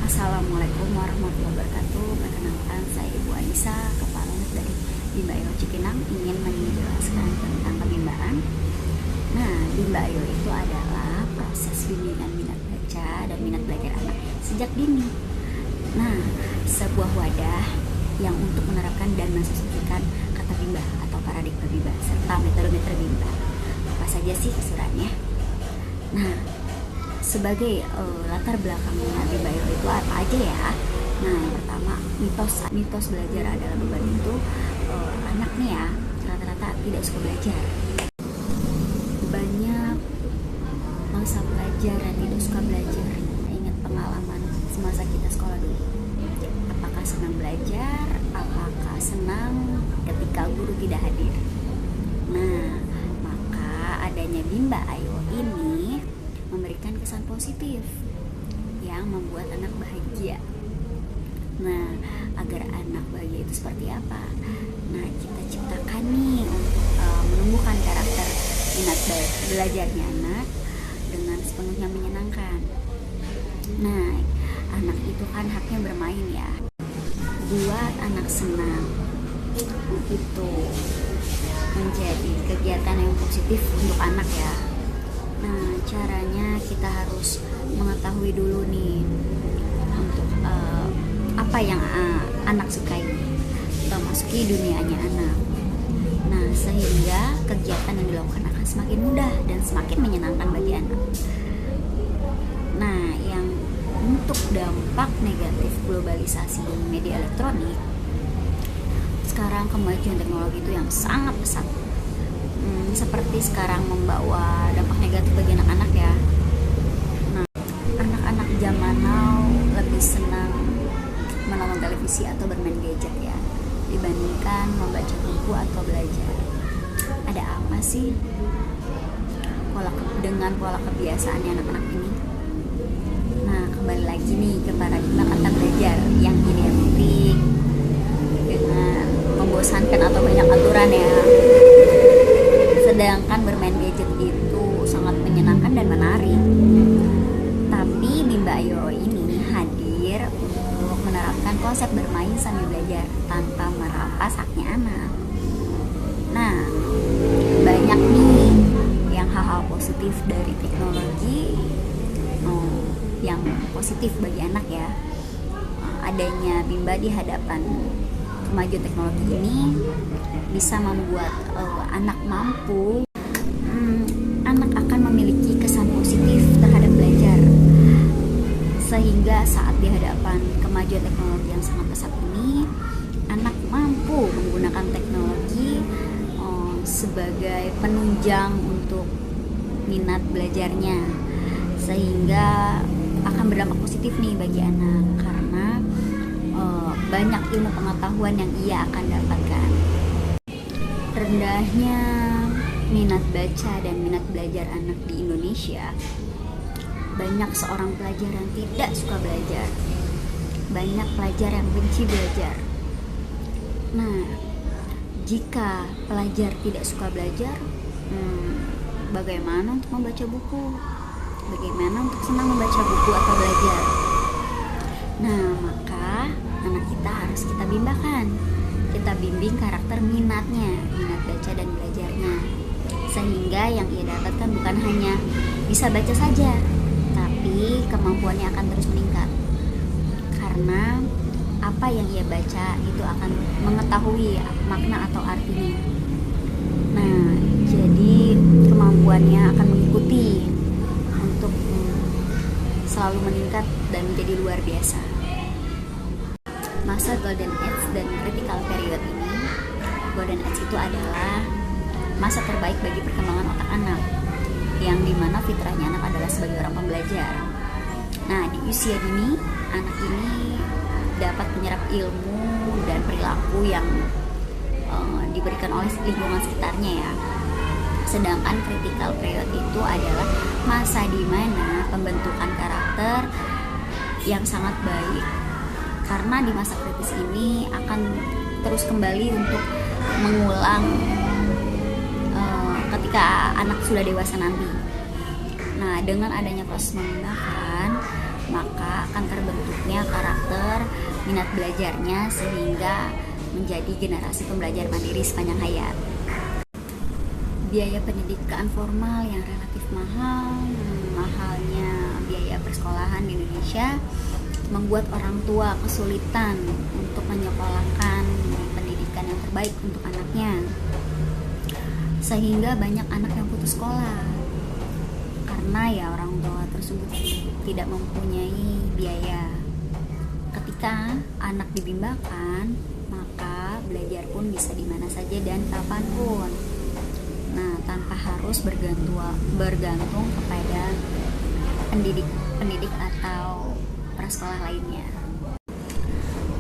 Assalamualaikum warahmatullahi wabarakatuh. Perkenalkan, saya Ibu Anissa, Kepala Unit dari Bimba Ayo Cipinang, ingin menjelaskan tentang kebimbaan. Nah, Bimba Ayo itu adalah proses bimbingan minat baca dan minat belajar anak sejak dini. Nah, sebuah wadah yang untuk menerapkan dan mensosialisasikan kata bimba atau paradigma bimba serta metode-metode bimba. Apa saja sih keseluruhannya? Nah, sebagai latar belakangnya Bimba Ayo itu apa aja ya? Nah, yang pertama, mitos belajar adalah beban itu. Anak nih ya rata-rata tidak suka belajar. Banyak masa pelajaran tidak suka belajar. Ingat pengalaman semasa kita sekolah dulu. Apakah senang belajar? Apakah senang ketika guru tidak hadir? Nah, maka adanya Bimba Ayo ini memberikan kesan positif yang membuat anak bahagia. Nah, agar anak bahagia itu seperti apa? Nah, kita ciptakan nih untuk menumbuhkan karakter minat belajarnya anak dengan sepenuhnya menyenangkan. Nah, anak itu kan haknya bermain ya. Buat anak senang itu menjadi kegiatan yang positif untuk anak ya. Nah, caranya kita harus mengetahui dulu nih untuk apa yang anak sukai. Kita masuki dunianya anak. Nah, sehingga kegiatan yang dilakukan akan semakin mudah dan semakin menyenangkan bagi anak. Nah, yang untuk dampak negatif globalisasi media elektronik, sekarang kemajuan teknologi itu yang sangat pesat. Seperti sekarang membawa dampak negatif bagi anak-anak ya. Nah, anak-anak zaman now lebih senang menonton televisi atau bermain gadget ya, dibandingkan membaca buku atau belajar. Ada apa sih dengan pola kebiasaannya anak-anak ini? Nah, kembali lagi nih ke paradigma kata belajar yang identik dengan membosankan atau banyak aturan ya. Sedangkan bermain gadget itu sangat menyenangkan dan menarik. Tapi Bimba Ayo ini hadir untuk menerapkan konsep bermain sambil belajar tanpa merampas haknya anak. Nah, banyak nih yang hal-hal positif dari teknologi yang positif bagi anak ya. Adanya Bimba di hadapan kemajuan teknologi ini bisa membuat anak mampu, anak akan memiliki kesan positif terhadap belajar, sehingga saat di hadapan kemajuan teknologi yang sangat pesat ini, anak mampu menggunakan teknologi sebagai penunjang untuk minat belajarnya, sehingga akan berdampak positif nih bagi anak karena banyak ilmu pengetahuan yang ia akan dapatkan. Rendahnya minat baca dan minat belajar anak di Indonesia, banyak seorang pelajar yang tidak suka belajar, banyak pelajar yang benci belajar. Nah, jika pelajar tidak suka belajar, bagaimana untuk membaca buku? Bagaimana untuk senang membaca buku atau belajar? Nah, maka anak kita harus kita bimbakan. Kita bimbing karakter minatnya, minat baca dan belajarnya, sehingga yang ia dapatkan bukan hanya bisa baca saja, tapi kemampuannya akan terus meningkat. Karena apa yang ia baca itu akan mengetahui makna atau artinya. Nah, jadi kemampuannya akan mengikuti untuk selalu meningkat dan menjadi luar biasa. Masa Golden Age dan Critical Period ini, Golden Age itu adalah masa terbaik bagi perkembangan otak anak, yang dimana fitrahnya anak adalah sebagai orang pembelajar. Nah, di usia dini, anak ini dapat menyerap ilmu dan perilaku yang diberikan oleh lingkungan sekitarnya ya. Sedangkan Critical Period itu adalah masa di mana pembentukan karakter yang sangat baik, karena di masa kritis ini akan terus kembali untuk mengulang ketika anak sudah dewasa nanti. Nah, dengan adanya proses memindahkan, maka akan terbentuknya karakter minat belajarnya sehingga menjadi generasi pembelajar mandiri sepanjang hayat. Biaya pendidikan formal yang relatif mahal, mahalnya biaya persekolahan di Indonesia membuat orang tua kesulitan untuk menyekolahkan pendidikan yang terbaik untuk anaknya, sehingga banyak anak yang putus sekolah karena ya orang tua tersebut tidak mempunyai biaya. Ketika anak dibimbakan, maka belajar pun bisa di mana saja dan kapanpun. Nah, tanpa harus bergantung kepada pendidik atau prasekolah lainnya.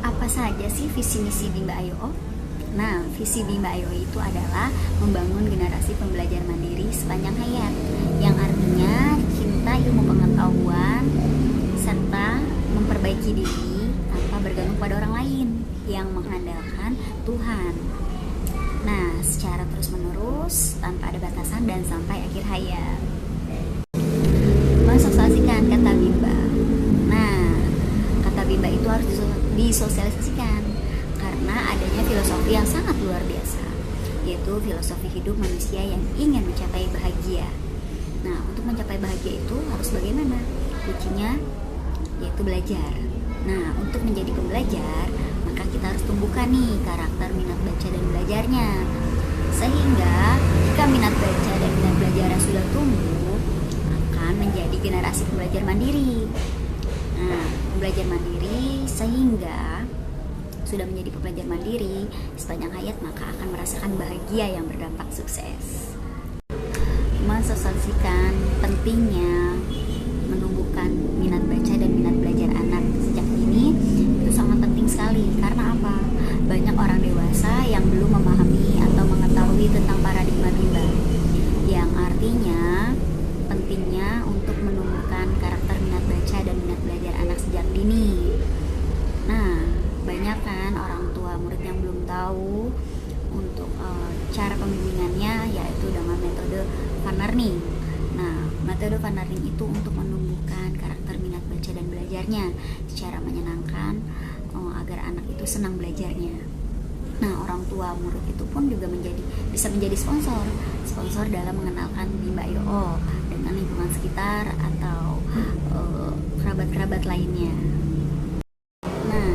Apa saja sih visi misi Bimba Ayo? Nah, visi Bimba Ayo itu adalah membangun generasi pembelajar mandiri sepanjang hayat, yang artinya cinta ilmu pengetahuan serta memperbaiki diri tanpa bergantung pada orang lain, yang mengandalkan Tuhan. Nah, secara terus-menerus tanpa ada batasan dan sampai akhir hayat. Mensosialisasikan kata Bimba. Nah, kata Bimba itu harus disosialisasikan karena adanya filosofi yang sangat luar biasa, yaitu filosofi hidup manusia yang ingin mencapai bahagia. Nah, untuk mencapai bahagia itu harus bagaimana? Kuncinya yaitu belajar. Nah, untuk menjadi pembelajar, maka kita harus tumbuhkan nih karakter minat baca dan belajarnya. Sehingga jika minat baca dan minat belajarnya sudah tumbuh, akan menjadi generasi pembelajar mandiri. Nah, pembelajar mandiri sehingga sudah menjadi pembelajar mandiri sepanjang hayat, maka akan merasakan bahagia yang berdampak sukses. Mensosialisasikan pentingnya menumbuhkan minat baca dan minat belajar anak sejak dini itu sangat penting sekali. Karena apa? Banyak orang dewasa yang belum memahami atau mengetahui tentang paradigma Bimba, yang artinya pentingnya untuk menumbuhkan karakter minat baca dan minat belajar anak sejak dini. Nah, banyak kan orang tua murid yang belum tahu untuk cara pembimbingannya, yaitu dengan metode Van Learning. Nah, metode Van Learning itu untuk menumbuhkan karakter minat baca dan belajarnya secara menyenangkan, agar anak itu senang belajarnya. Nah, orang tua murid itu pun juga bisa menjadi sponsor dalam mengenalkan Bimba Ayo dengan lingkungan sekitar atau kerabat-kerabat lainnya. Nah,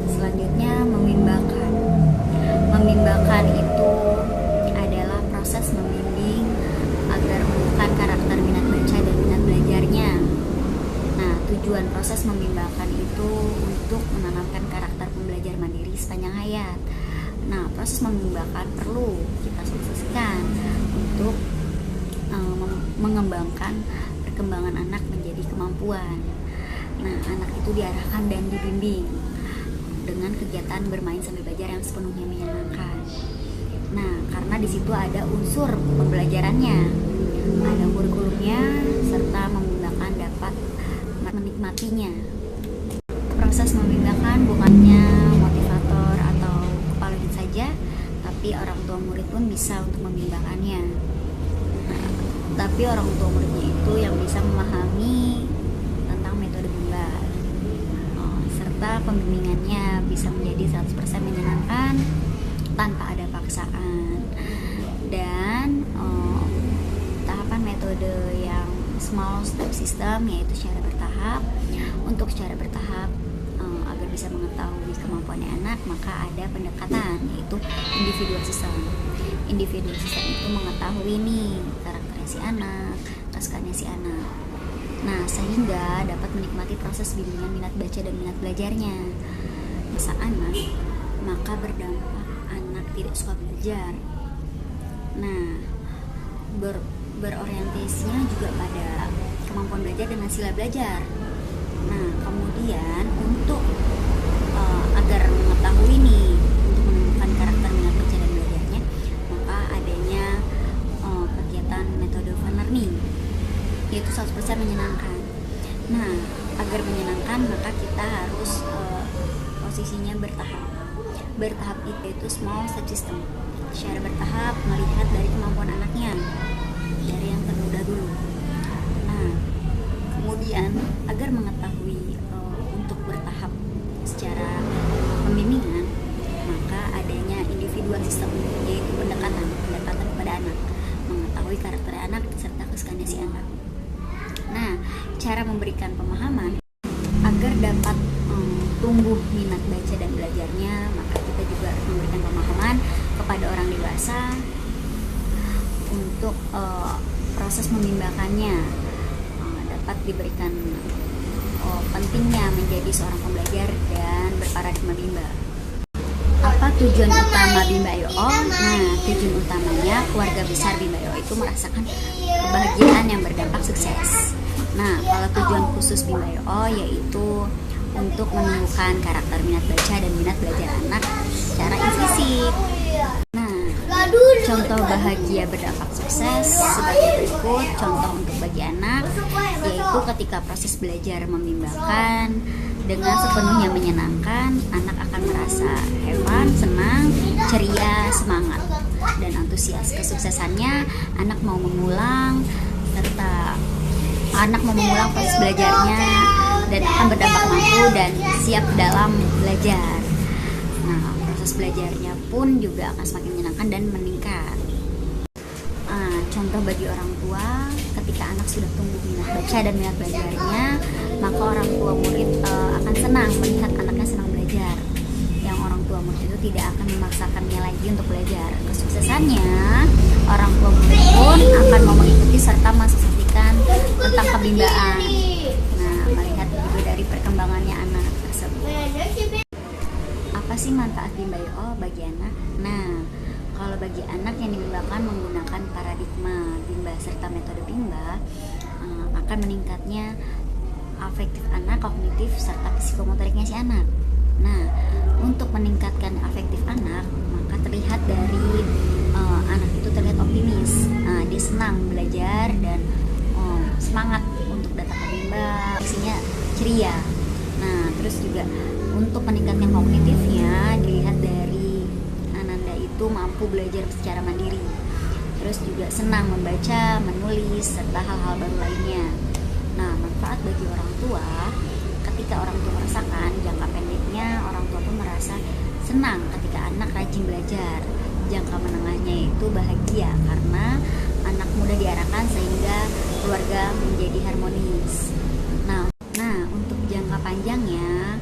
selanjutnya memimbakan. Memimbakan itu adalah proses membimbing agar menumbuhkan karakter minat baca dan minat belajarnya. Nah, tujuan proses memimbakan itu untuk menanamkan karakter pembelajar mandiri sepanjang hayat. Nah, proses memimbakan perlu kita sukses untuk mengembangkan perkembangan anak menjadi kemampuan. Nah, anak itu diarahkan dan dibimbing dengan kegiatan bermain sambil belajar yang sepenuhnya menyenangkan. Nah, karena di situ ada unsur pembelajarannya, ada kurikulumnya, serta membimbangkan dapat menikmatinya. Proses membimbangkan bukannya motivator atau kepala bin saja, tapi orang tua murid pun bisa untuk membimbangkannya. Nah, tapi orang tua muridnya itu yang bisa memahami tentang metode Bimba, serta pembimbingannya bisa menjadi 100% menyenangkan tanpa ada paksaan. Dan tahapan metode yang small step system, yaitu secara bertahap. Untuk secara bertahap agar bisa mengetahui kemampuannya anak, maka ada pendekatan, yaitu individual system. Individual system itu mengetahui nih karakternya si anak, kesukaannya si anak. Nah, sehingga dapat menikmati proses bimbingan minat baca dan minat belajarnya. Masa anak, maka berdampak anak tidak suka belajar. Nah, berorientasinya juga pada kemampuan belajar dan hasil belajar. Nah, kemudian untuk agar mengetahui nih, untuk menumbuhkan karakter minat baca dan belajarnya, maka adanya kegiatan metode Van Learning, yaitu 100% menyenangkan. Nah, agar menyenangkan maka kita harus posisinya bertahap. Bertahap itu small step system. Secara bertahap melihat dari kemampuan anaknya, dari yang termudah dulu. Nah, kemudian Kemudian agar mengetahui untuk bertahap secara pembimbingan, maka adanya individual system, yaitu pendekatan kepada anak, mengetahui karakter anak serta kesukaan si anak. Nah, cara memberikan pemahaman agar dapat tumbuh minat baca dan belajarnya, maka kita juga memberikan pemahaman kepada orang dewasa untuk proses membimbakannya, dapat diberikan pentingnya menjadi seorang pembelajar dan berparadigma bimba. Apa tujuan utama Bimba.io? Nah, tujuan utamanya keluarga besar Bimba.io itu merasakan kebahagiaan yang berdampak sukses. Nah, kalau tujuan khusus Bimba.io yaitu untuk menumbuhkan karakter minat baca dan minat belajar anak secara implisit. Nah, contoh bahagia berdampak sukses sebagai berikut. Contoh untuk bagi anak yaitu ketika proses belajar membimbakan dengan sepenuhnya menyenangkan, anak akan merasa hebat, senang, ceria, semangat, dan antusias. Kesuksesannya, anak mau mengulang, serta anak mau mengulang proses belajarnya dan akan berdampak mampu dan siap dalam belajar. Nah, proses belajarnya pun juga akan semakin menyenangkan dan meningkat. Contoh bagi orang tua, ketika anak sudah tumbuh minat baca dan minat belajarnya, maka orang tua murid akan senang melihat anaknya senang belajar. Yang orang tua murid itu tidak akan memaksakannya lagi untuk belajar. Kesuksesannya, orang tua murid pun akan mau mengikuti serta mensosialisasikan tentang kebimbaan. Nah, melihat juga dari perkembangannya anak tersebut. Apa sih manfaat Bimba.io bagi anak? Nah, kalau bagi anak yang dibimbakan menggunakan paradigma bimba serta metode bimba, akan meningkatnya afektif anak, kognitif, serta psikomotoriknya si anak. Nah, untuk meningkatkan afektif anak, maka terlihat dari anak itu terlihat optimis, dia senang belajar dan semangat untuk datang ke bimba, isinya ceria. Nah, terus juga untuk meningkatkan kognitifnya dilihat dari itu mampu belajar secara mandiri, terus juga senang membaca, menulis, serta hal-hal baru lainnya. Nah, manfaat bagi orang tua, ketika orang tua merasakan jangka pendeknya, orang tua pun merasa senang ketika anak rajin belajar. Jangka menengahnya itu bahagia karena anak mudah diarahkan sehingga keluarga menjadi harmonis. Nah, untuk jangka panjangnya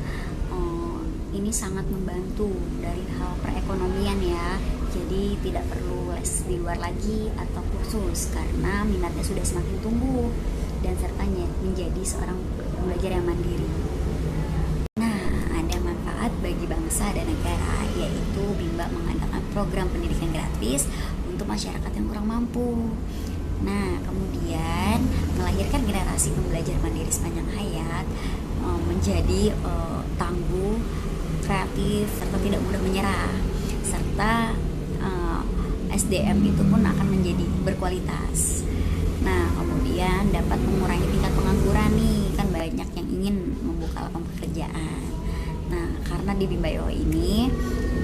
ini sangat membantu dari hal perekonomian ya. Jadi tidak perlu les di luar lagi atau kursus karena minatnya sudah semakin tumbuh dan sertanya menjadi seorang pembelajar yang mandiri. Nah, ada manfaat bagi bangsa dan negara, yaitu Bimba mengadakan program pendidikan gratis untuk masyarakat yang kurang mampu. Nah, kemudian melahirkan generasi pembelajar mandiri sepanjang hayat, menjadi tangguh, kreatif, serta tidak mudah menyerah, serta SDM itu pun akan menjadi berkualitas. Nah, kemudian dapat mengurangi tingkat pengangguran nih, kan banyak yang ingin membuka lapangan pekerjaan. Nah, karena di Bimba.io ini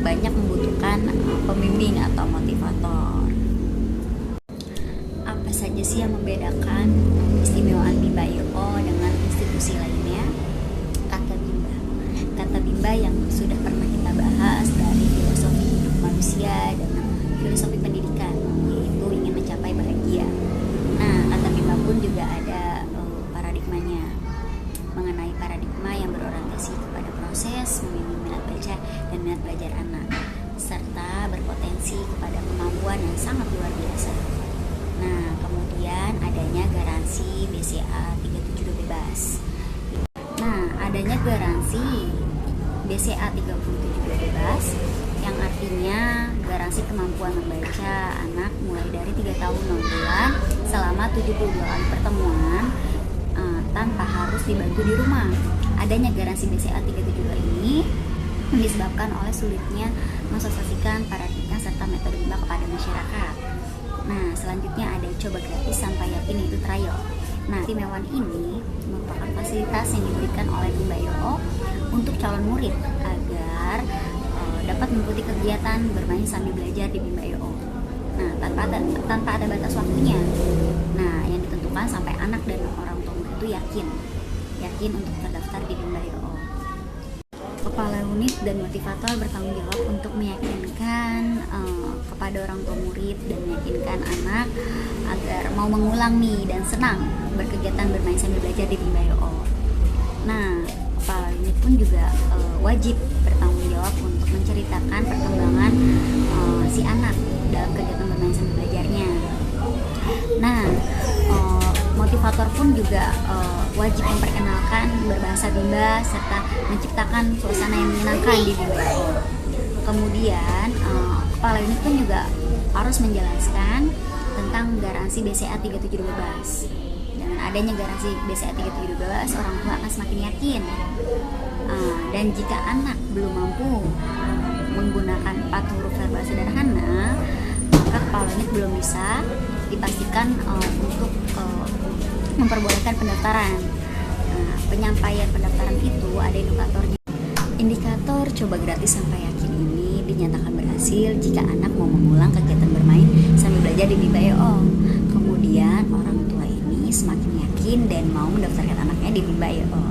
banyak membutuhkan pembimbing atau motivator. Apa saja sih yang membedakan keistimewaan Bimba.io dengan institusi lainnya? Kata Bimba yang sudah pernah kita bahas dari filosofi hidup manusia dengan filosofi pendidikan, yaitu ingin mencapai bahagia. Nah, kata Bimba pun juga ada paradigmanya, mengenai paradigma yang berorientasi kepada proses membimbing minat baca dan minat belajar anak, serta berpotensi kepada kemampuan yang sangat luar biasa. Nah, kemudian adanya garansi BCA 37 bebas. Nah, adanya garansi BCA 37 bebas yang artinya garansi kemampuan membaca anak mulai dari 3 tahun 6 bulan selama 72 kali pertemuan tanpa harus dibantu di rumah. Adanya garansi BCA 37 ini disebabkan oleh sulitnya mensosialisasikan paradigma serta metode Bimba kepada masyarakat. Nah, selanjutnya ada coba gratis sampai yakin, itu trial. Nah, istimewaan ini merupakan fasilitas yang diberikan oleh Bimba.io untuk calon murid agar dapat mengikuti kegiatan bermain sambil belajar di Bimba.io. Nah, tanpa ada batas waktunya. Nah, yang ditentukan sampai anak dan orang tua murid itu itu yakin untuk terdaftar di Bimba.io. Kepala unit dan motivator bertanggung jawab untuk meyakinkan kepada orang tua murid dan meyakinkan anak agar mau mengulang nih dan senang berkegiatan bermain sambil belajar di Bimba.io. Nah, kepala unit pun juga wajib bertanggung jawab untuk menceritakan perkembangan si anak dalam kegiatan bermain sambil belajarnya. Nah, motivator pun juga wajib memperkenalkan berbahasa Bimba serta menciptakan suasana yang menyenangkan di Bimba.io. Kemudian kepala unit pun juga harus menjelaskan tentang garansi BCA 3712. Dengan adanya garansi BCA 3712, orang tua akan semakin yakin. Dan jika anak belum mampu menggunakan 4 huruf verbal sederhana, maka kepala unit belum bisa dipastikan untuk memperbolehkan pendaftaran. Penyampaian pendaftaran itu ada indikatornya. Indikator coba gratis sampai yakin ini dinyatakan berhasil jika anak mau mengulang kegiatan bermain sambil belajar di Bimba.io. Kemudian orang tua ini semakin yakin dan mau mendaftarkan anaknya di Bimba.io.